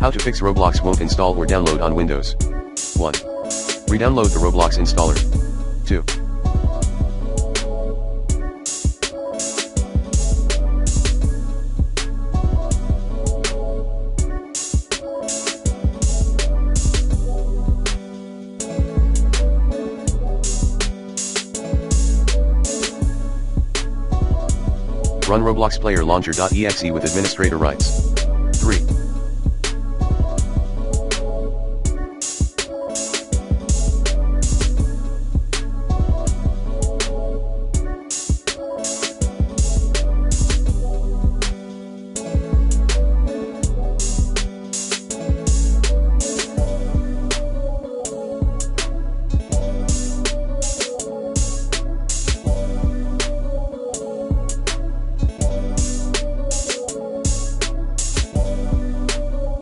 How to fix Roblox won't install or download on Windows. 1. Re-download the Roblox installer. 2. Run Roblox Player Launcher.exe with administrator rights. 3.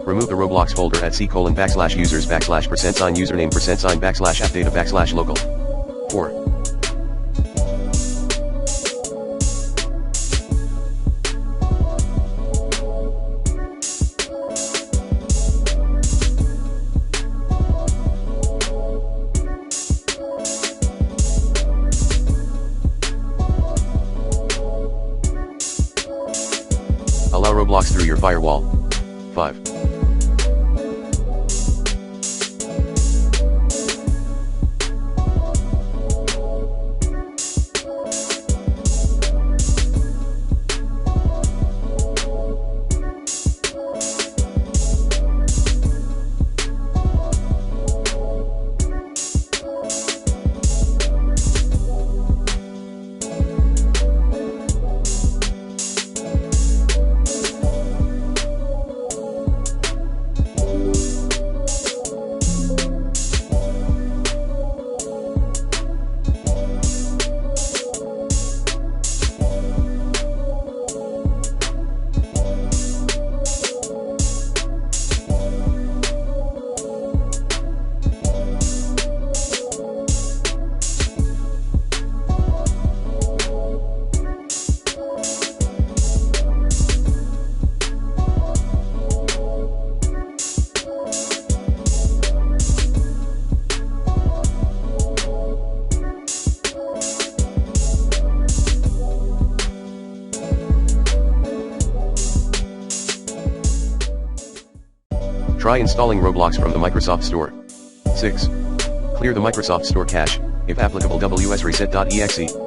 Remove the Roblox folder at c:\users \% username % \appdata \local. 4. Allow Roblox through your firewall. 5. Try installing Roblox from the Microsoft Store. 6. Clear the Microsoft Store cache, if applicable WSReset.exe.